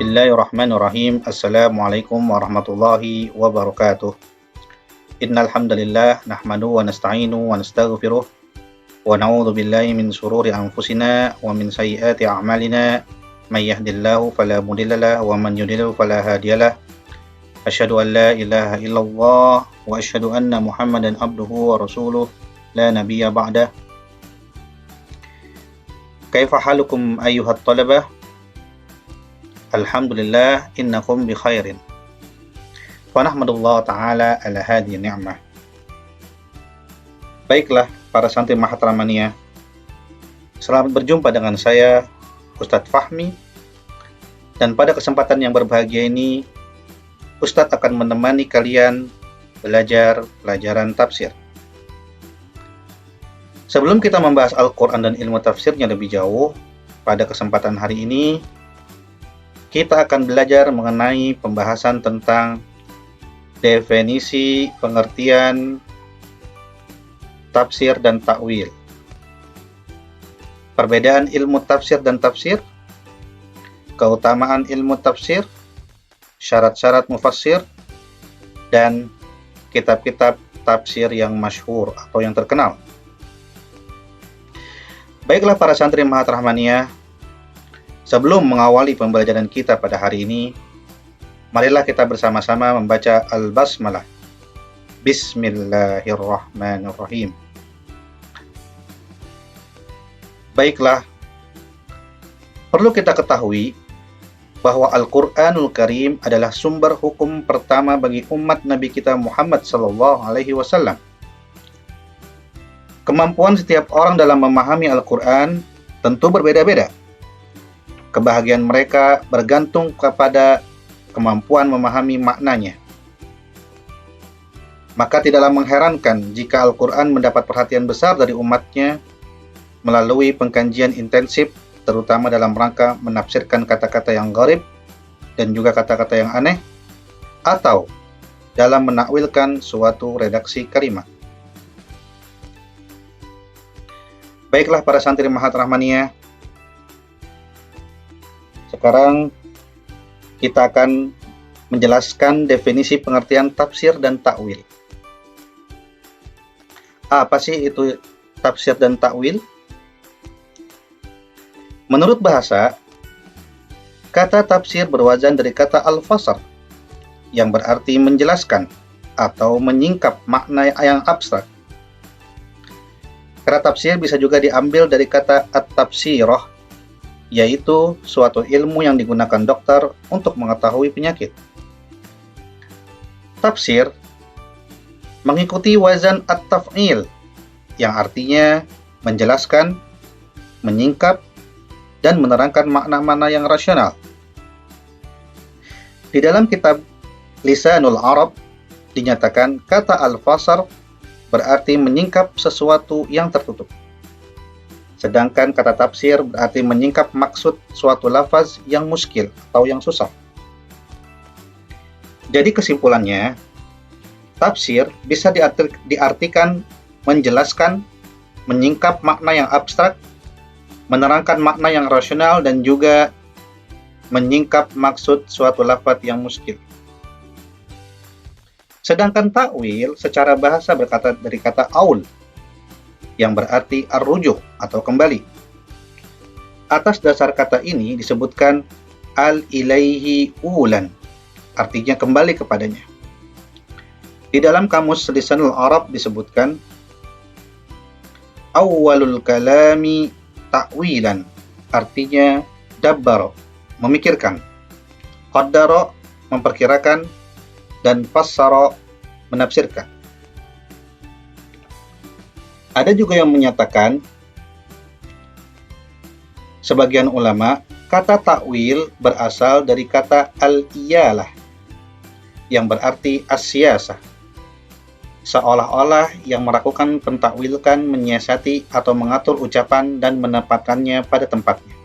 Bismillahirrahmanirrahim. Assalamualaikum warahmatullahi wabarakatuh. Innal hamdalillah nahmadu wa nasta'inu wa nastaghfiruh wa na'udzu billahi min shururi anfusina wa min sayyiati a'malina. May yahdihillahu fala mudhillalah wa man yudhlil fala hadiyalah. Asyhadu an la ilaha illallah wa asyhadu anna Muhammadan abduhu wa rasuluh la nabiyya ba'dah. Kaifa halukum ayyuhat talabah? Alhamdulillah innakum bi khairin. Wa nahmadullah ta'ala ala hadhihi ni'mah. Baiklah para santri Mahatramania, selamat berjumpa dengan saya Ustadz Fahmi, dan pada kesempatan yang berbahagia ini Ustadz akan menemani kalian belajar pelajaran tafsir. Sebelum kita membahas Al-Quran dan ilmu tafsirnya lebih jauh, pada kesempatan hari ini kita akan belajar mengenai pembahasan tentang definisi, pengertian, tafsir dan takwil. Perbedaan ilmu tafsir dan tafsir, keutamaan ilmu tafsir, syarat-syarat mufassir, dan kitab-kitab tafsir yang masyhur atau yang terkenal. Baiklah para santri Mahatrahmaniyah, sebelum mengawali pembelajaran kita pada hari ini, marilah kita bersama-sama membaca Al-Basmalah. Bismillahirrahmanirrahim. Baiklah, perlu kita ketahui bahwa Al-Quranul Karim adalah sumber hukum pertama bagi umat Nabi kita Muhammad SAW. Kemampuan setiap orang dalam memahami Al-Quran tentu berbeda-beda. Kebahagiaan mereka bergantung kepada kemampuan memahami maknanya. Maka tidaklah mengherankan jika Al-Quran mendapat perhatian besar dari umatnya melalui pengkajian intensif, terutama dalam rangka menafsirkan kata-kata yang gharib dan juga kata-kata yang aneh, atau dalam menakwilkan suatu redaksi kalimat. Baiklah para santri Mahatrahmaniyah, sekarang kita akan menjelaskan definisi pengertian tafsir dan takwil. Apa sih itu tafsir dan takwil? Menurut bahasa, kata tafsir berwazan dari kata al-fasar, yang berarti menjelaskan atau menyingkap makna yang abstrak. Kata tafsir bisa juga diambil dari kata at-tafsirah, yaitu suatu ilmu yang digunakan dokter untuk mengetahui penyakit. Tafsir mengikuti wazan at-taf'il, yang artinya menjelaskan, menyingkap, dan menerangkan makna-makna yang rasional. Di dalam kitab Lisanul Arab dinyatakan kata al-fasar berarti menyingkap sesuatu yang tertutup. Sedangkan kata tafsir berarti menyingkap maksud suatu lafaz yang muskil atau yang susah. Jadi kesimpulannya, tafsir bisa diartikan menjelaskan, menyingkap makna yang abstrak, menerangkan makna yang rasional, dan juga menyingkap maksud suatu lafaz yang muskil. Sedangkan takwil secara bahasa berkata dari kata aul, yang berarti ar-rujuh atau kembali. Atas dasar kata ini disebutkan al-ilaihi ulan, artinya kembali kepadanya. Di dalam kamus Lisanul Arab disebutkan awwalul kalami ta'wilan, artinya dabbaro, memikirkan, qaddaro, memperkirakan, dan fassara, menafsirkan. Ada juga yang menyatakan, sebagian ulama, kata takwil berasal dari kata al-iyalah, yang berarti as-siyasah, seolah-olah yang melakukan pentakwilkan, menyiasati atau mengatur ucapan dan menempatkannya pada tempatnya.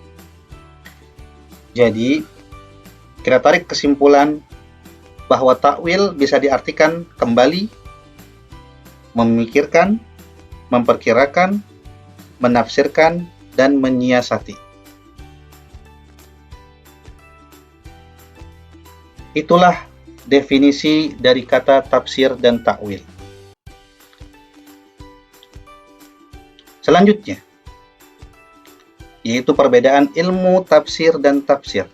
Jadi, kita tarik kesimpulan bahwa takwil bisa diartikan kembali, memikirkan, memperkirakan, menafsirkan, dan menyiasati. Itulah definisi dari kata tafsir dan takwil. Selanjutnya, yaitu perbedaan ilmu tafsir dan tafsir.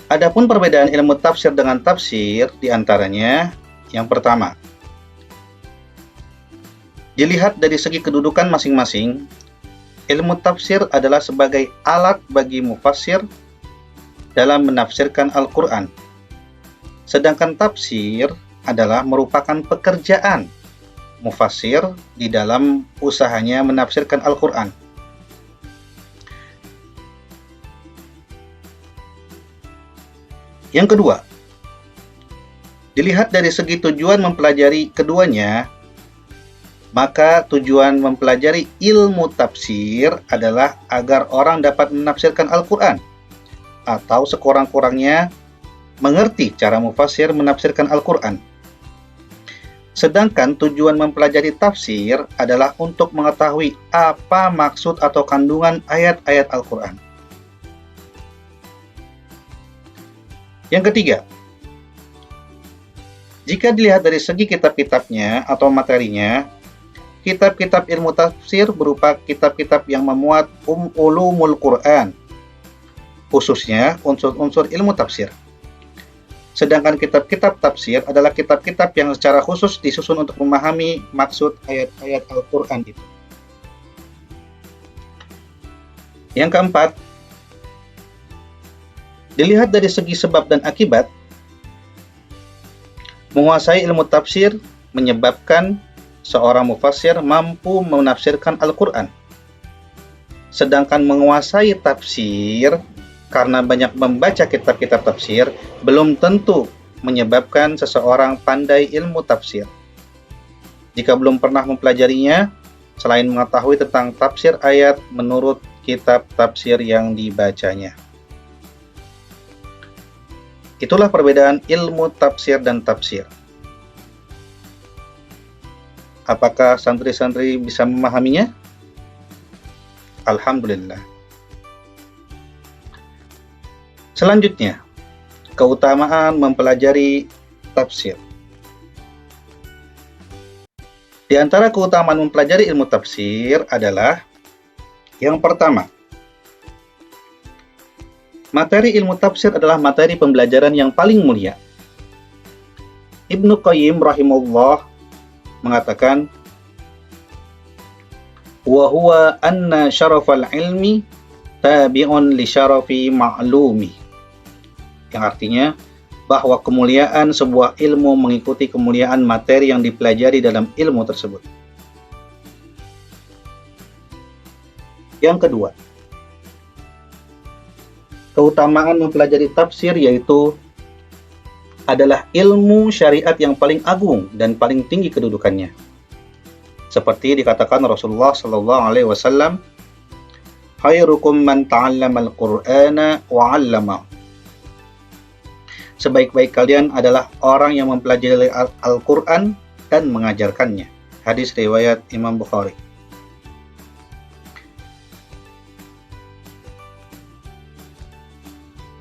Adapun perbedaan ilmu tafsir dengan tafsir diantaranya, yang pertama, dilihat dari segi kedudukan masing-masing, ilmu tafsir adalah sebagai alat bagi mufassir dalam menafsirkan Al-Quran. Sedangkan tafsir adalah merupakan pekerjaan mufassir di dalam usahanya menafsirkan Al-Quran. Yang kedua, dilihat dari segi tujuan mempelajari keduanya, maka tujuan mempelajari ilmu tafsir adalah agar orang dapat menafsirkan Al-Quran, atau sekurang-kurangnya mengerti cara mufassir menafsirkan Al-Quran. Sedangkan tujuan mempelajari tafsir adalah untuk mengetahui apa maksud atau kandungan ayat-ayat Al-Quran. Yang ketiga, jika dilihat dari segi kitab-kitabnya atau materinya, kitab-kitab ilmu tafsir berupa kitab-kitab yang memuat ulumul Quran, khususnya unsur-unsur ilmu tafsir. Sedangkan kitab-kitab tafsir adalah kitab-kitab yang secara khusus disusun untuk memahami maksud ayat-ayat Al-Quran itu. Yang keempat, dilihat dari segi sebab dan akibat, menguasai ilmu tafsir menyebabkan seorang mufassir mampu menafsirkan Al-Quran. Sedangkan menguasai tafsir karena banyak membaca kitab-kitab tafsir belum tentu menyebabkan seseorang pandai ilmu tafsir. Jika belum pernah mempelajarinya, selain mengetahui tentang tafsir ayat menurut kitab tafsir yang dibacanya. Itulah perbedaan ilmu tafsir dan tafsir. Apakah santri-santri bisa memahaminya? Alhamdulillah. Selanjutnya, keutamaan mempelajari tafsir. Di antara keutamaan mempelajari ilmu tafsir adalah yang pertama, materi ilmu tafsir adalah materi pembelajaran yang paling mulia. Ibnu Qayyim rahimahullah mengatakan, wa huwa anna syarafal ilmi tabi'un li syarafi ma'lumi. Yang artinya bahwa kemuliaan sebuah ilmu mengikuti kemuliaan materi yang dipelajari dalam ilmu tersebut. Yang kedua, keutamaan mempelajari tafsir yaitu adalah ilmu syariat yang paling agung dan paling tinggi kedudukannya. Seperti dikatakan Rasulullah sallallahu alaihi wasallam, khairukum man ta'allamal Qur'ana wa 'allama. Sebaik-baik kalian adalah orang yang mempelajari Al-Quran dan mengajarkannya. Hadis riwayat Imam Bukhari.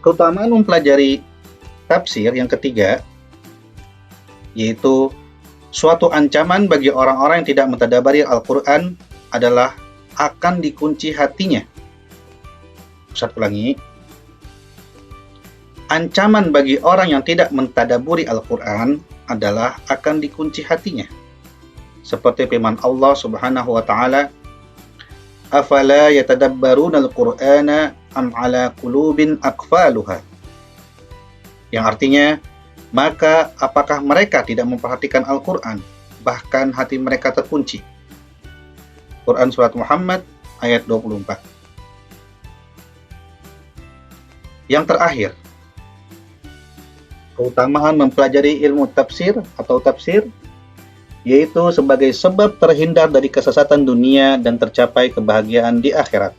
Keutamaan mempelajari tafsir yang ketiga, yaitu suatu ancaman bagi orang-orang yang tidak mentadabari Al-Quran adalah akan dikunci hatinya. Ustaz ulangi. Ancaman bagi orang yang tidak mentadaburi Al-Quran adalah akan dikunci hatinya. Seperti firman Allah Subhanahu wa taala, "Afala yatadabbaruna al-Qur'ana am 'ala qulubin aqfaluha." Yang artinya, maka apakah mereka tidak memperhatikan Al-Quran, bahkan hati mereka terkunci. Quran Surat Muhammad ayat 24. Yang terakhir, keutamaan mempelajari ilmu tafsir atau tafsir, yaitu sebagai sebab terhindar dari kesesatan dunia dan tercapai kebahagiaan di akhirat.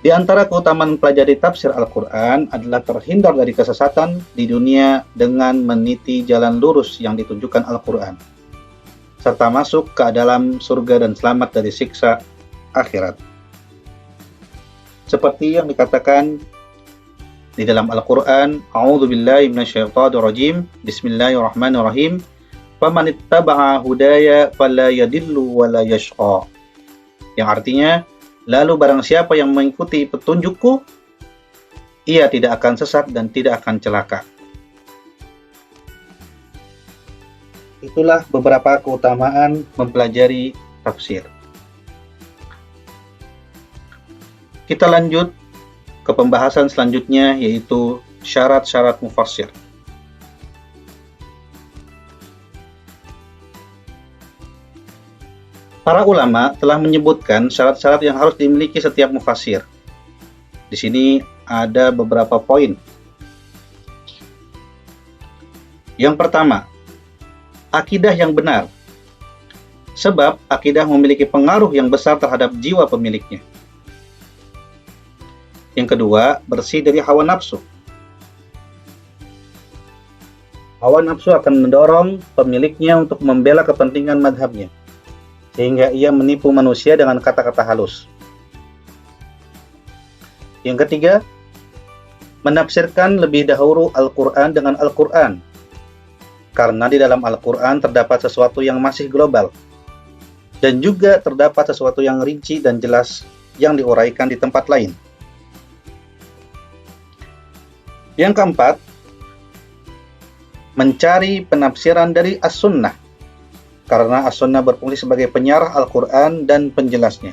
Di antara keutamaan mempelajari tafsir Al-Quran adalah terhindar dari kesesatan di dunia dengan meniti jalan lurus yang ditunjukkan Al-Quran, serta masuk ke dalam surga dan selamat dari siksa akhirat. Seperti yang dikatakan di dalam Al-Quran, A'udzubillahi minasyaitonirrajim, Bismillahirrahmanirrahim, faman ittaba'a hudaya fala yadillu wala yashqa. Yang artinya, lalu barang siapa yang mengikuti petunjukku, ia tidak akan sesat dan tidak akan celaka. Itulah beberapa keutamaan mempelajari tafsir. Kita lanjut ke pembahasan selanjutnya, yaitu syarat-syarat mufassir. Para ulama telah menyebutkan syarat-syarat yang harus dimiliki setiap mufassir. Di sini ada beberapa poin. Yang pertama, akidah yang benar. Sebab akidah memiliki pengaruh yang besar terhadap jiwa pemiliknya. Yang kedua, bersih dari hawa nafsu. Hawa nafsu akan mendorong pemiliknya untuk membela kepentingan madhabnya, sehingga ia menipu manusia dengan kata-kata halus. Yang ketiga, menafsirkan lebih dahulu Al-Quran dengan Al-Quran, karena di dalam Al-Quran terdapat sesuatu yang masih global, dan juga terdapat sesuatu yang rinci dan jelas yang diuraikan di tempat lain. Yang keempat, mencari penafsiran dari As-Sunnah, karena As-Sunnah berfungsi sebagai penyarah Al-Quran dan penjelasnya.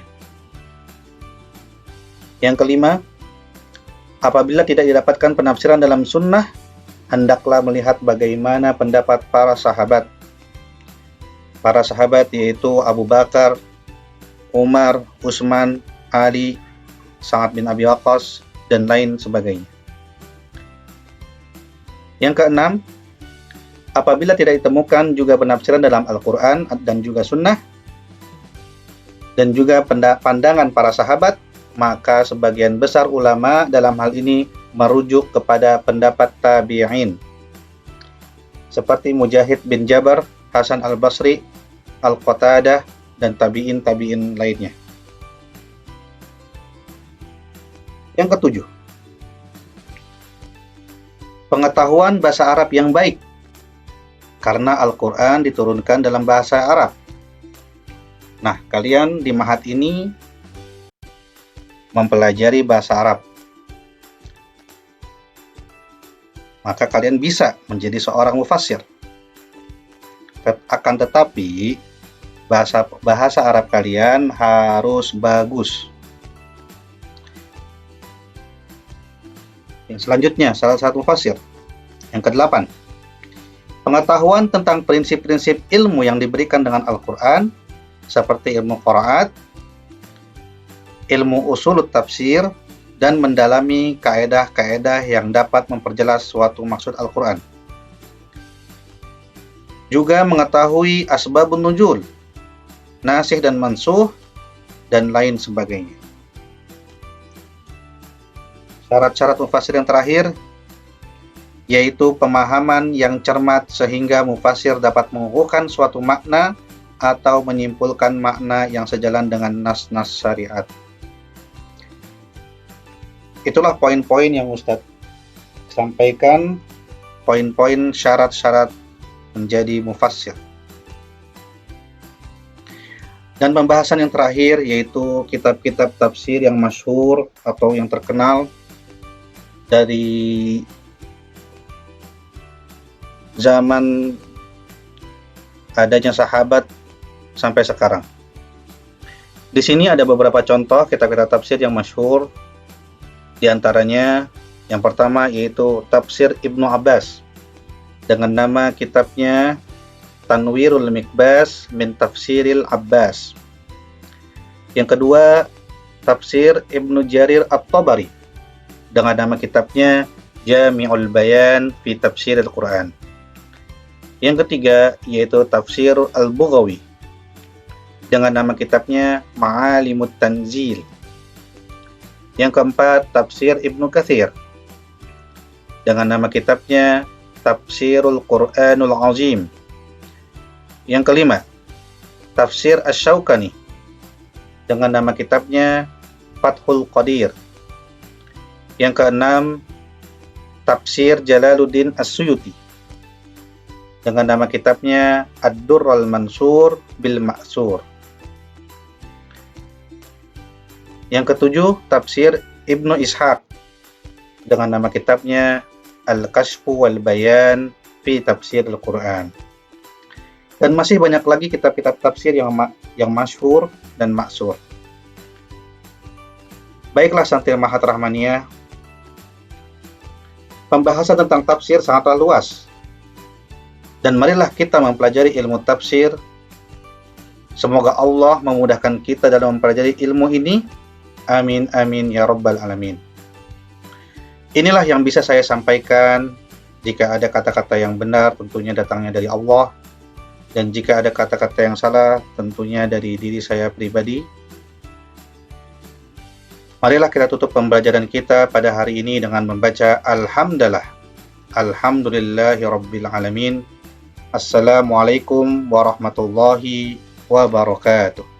Yang kelima, apabila tidak didapatkan penafsiran dalam Sunnah, hendaklah melihat bagaimana pendapat para sahabat. Para sahabat yaitu Abu Bakar, Umar, Utsman, Ali, Sa'ad bin Abi Waqqas, dan lain sebagainya. Yang keenam, apabila tidak ditemukan juga penafsiran dalam Al-Quran dan juga Sunnah, dan juga pandangan para sahabat, maka sebagian besar ulama dalam hal ini merujuk kepada pendapat tabi'in, seperti Mujahid bin Jabar, Hasan al-Basri, Al-Qatadah, dan tabi'in lainnya. Yang ketujuh, pengetahuan bahasa Arab yang baik, karena Al-Quran diturunkan dalam bahasa Arab. Nah, kalian di Mahat ini mempelajari bahasa Arab, maka kalian bisa menjadi seorang mufassir. Akan tetapi, bahasa Arab kalian harus bagus. Yang selanjutnya, salah satu mufassir. Yang kedelapan, pengetahuan tentang prinsip-prinsip ilmu yang diberikan dengan Al-Quran, seperti ilmu qiraat, ilmu usulut tafsir, dan mendalami kaedah-kaedah yang dapat memperjelas suatu maksud Al-Quran. Juga mengetahui asbabun nuzul, nasikh dan mansuh, dan lain sebagainya. Syarat-syarat mufassir yang terakhir, yaitu pemahaman yang cermat sehingga mufassir dapat mengukuhkan suatu makna atau menyimpulkan makna yang sejalan dengan nas-nas syariat. Itulah poin-poin yang Ustadz sampaikan, poin-poin syarat-syarat menjadi mufassir. Dan pembahasan yang terakhir yaitu kitab-kitab tafsir yang masyhur atau yang terkenal dari zaman adanya sahabat sampai sekarang. Di sini ada beberapa contoh kitab-kitab tafsir yang masyhur. Di antaranya yang pertama yaitu Tafsir Ibnu Abbas dengan nama kitabnya Tanwirul Miqbas min Tafsiril Abbas. Yang kedua, Tafsir Ibnu Jarir At-Tabari dengan nama kitabnya Jami'ul Bayan fi Tafsiril Quran. Yang ketiga yaitu Tafsir Al-Bughawi dengan nama kitabnya Ma'alimut Tanzil. Yang keempat, Tafsir Ibnu Katsir dengan nama kitabnya Tafsirul Quranul Azim. Yang kelima, Tafsir Asy-Syaukani dengan nama kitabnya Fathul Qadir. Yang keenam, Tafsir Jalaluddin As-Suyuti dengan nama kitabnya Ad-Durrul Mansur bil Ma'sur. Yang ketujuh, Tafsir Ibnu Ishaq dengan nama kitabnya Al-Kashfu wal Bayan fi Tafsir Al-Quran. Dan masih banyak lagi kitab-kitab tafsir yang masyhur dan maksur. Baiklah Santri Mahat Rahmaniyah, pembahasan tentang tafsir sangatlah luas. Dan marilah kita mempelajari ilmu tafsir. Semoga Allah memudahkan kita dalam mempelajari ilmu ini. Amin amin ya rabbal alamin. Inilah yang bisa saya sampaikan. Jika ada kata-kata yang benar, tentunya datangnya dari Allah. Dan jika ada kata-kata yang salah, tentunya dari diri saya pribadi. Marilah kita tutup pembelajaran kita pada hari ini dengan membaca Alhamdulillah. Alhamdulillahi Rabbil Alamin. Assalamualaikum warahmatullahi wabarakatuh.